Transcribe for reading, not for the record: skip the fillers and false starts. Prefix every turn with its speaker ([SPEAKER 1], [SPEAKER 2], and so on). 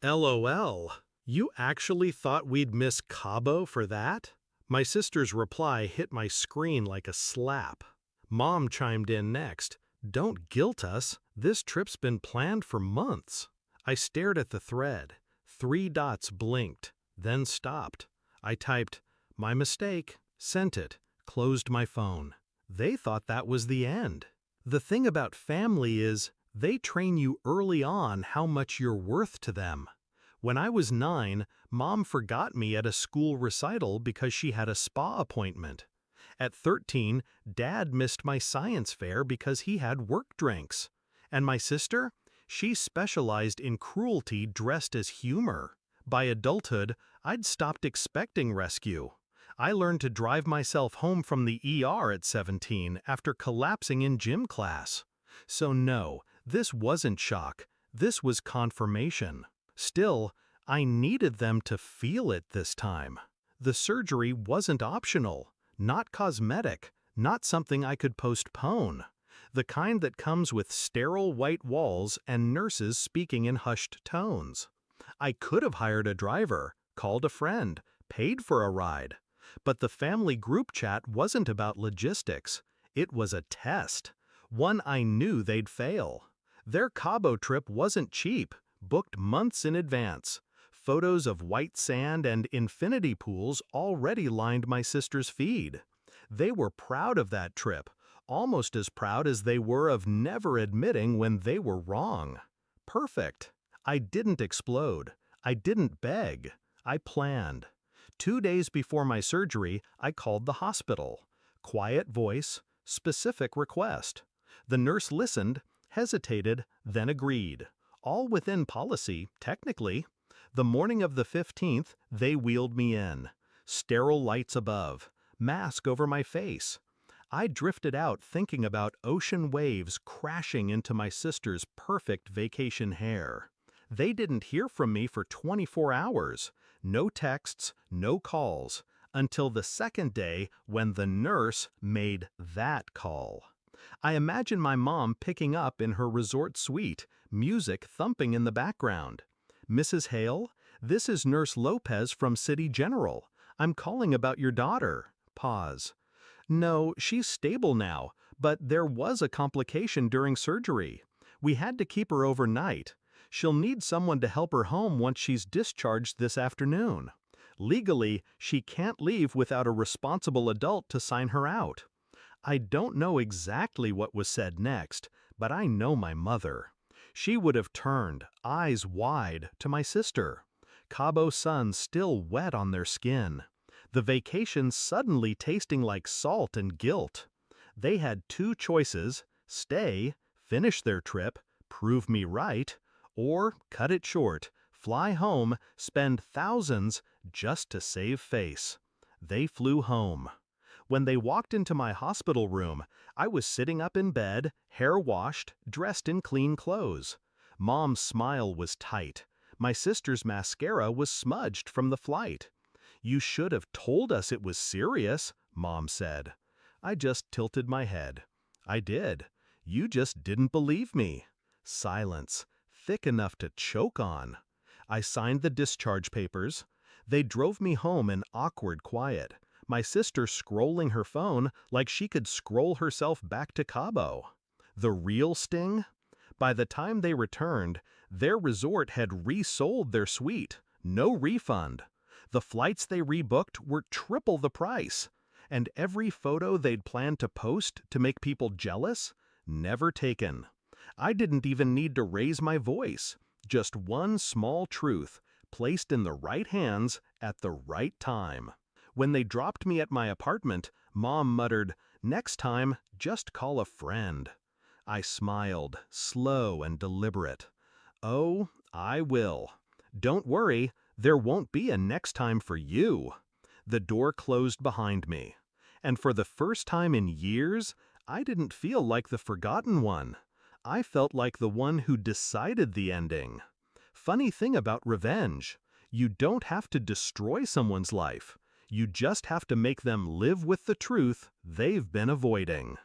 [SPEAKER 1] LOL. You actually thought we'd miss Cabo for that? My sister's reply hit my screen like a slap. Mom chimed in next. Don't guilt us. This trip's been planned for months. I stared at the thread. 3 dots blinked, then stopped. I typed, my mistake, sent it, closed my phone. They thought that was the end. The thing about family is, they train you early on how much you're worth to them. When I was 9, Mom forgot me at a school recital because she had a spa appointment. At 13, Dad missed my science fair because he had work drinks. And my sister? She specialized in cruelty dressed as humor. By adulthood, I'd stopped expecting rescue. I learned to drive myself home from the ER at 17 after collapsing in gym class. So no, this wasn't shock. This was confirmation. Still, I needed them to feel it this time. The surgery wasn't optional, not cosmetic, not something I could postpone. The kind that comes with sterile white walls and nurses speaking in hushed tones. I could have hired a driver, called a friend, paid for a ride. But the family group chat wasn't about logistics. It was a test. One I knew they'd fail. Their Cabo trip wasn't cheap, booked months in advance. Photos of white sand and infinity pools already lined my sister's feed. They were proud of that trip, almost as proud as they were of never admitting when they were wrong. Perfect. I didn't explode. I didn't beg. I planned. 2 days before my surgery, I called the hospital. Quiet voice, specific request. The nurse listened, hesitated, then agreed. All within policy, technically. The morning of the 15th, they wheeled me in. Sterile lights above, mask over my face. I drifted out thinking about ocean waves crashing into my sister's perfect vacation hair. They didn't hear from me for 24 hours. No texts, no calls, until the second day when the nurse made that call. I imagine my mom picking up in her resort suite, music thumping in the background. Mrs. Hale, this is Nurse Lopez from City General. I'm calling about your daughter. Pause. No, she's stable now, but there was a complication during surgery. We had to keep her overnight. She'll need someone to help her home once she's discharged this afternoon. Legally, she can't leave without a responsible adult to sign her out. I don't know exactly what was said next, but I know my mother. She would have turned, eyes wide, to my sister. Cabo sun still wet on their skin. The vacation suddenly tasting like salt and guilt. They had 2 choices: stay, finish their trip, prove me right, or cut it short, fly home, spend thousands just to save face. They flew home. When they walked into my hospital room, I was sitting up in bed, hair washed, dressed in clean clothes. Mom's smile was tight. My sister's mascara was smudged from the flight. You should have told us it was serious, Mom said. I just tilted my head. I did. You just didn't believe me. Silence, thick enough to choke on. I signed the discharge papers. They drove me home in awkward quiet, my sister scrolling her phone like she could scroll herself back to Cabo. The real sting? By the time they returned, their resort had resold their suite. No refund. The flights they rebooked were triple the price. And every photo they'd planned to post to make people jealous? Never taken. I didn't even need to raise my voice. Just one small truth, placed in the right hands at the right time. When they dropped me at my apartment, Mom muttered, "Next time, just call a friend." I smiled, slow and deliberate. "Oh, I will. Don't worry, there won't be a next time for you." The door closed behind me. And for the first time in years, I didn't feel like the forgotten one. I felt like the one who decided the ending. Funny thing about revenge, you don't have to destroy someone's life. You just have to make them live with the truth they've been avoiding.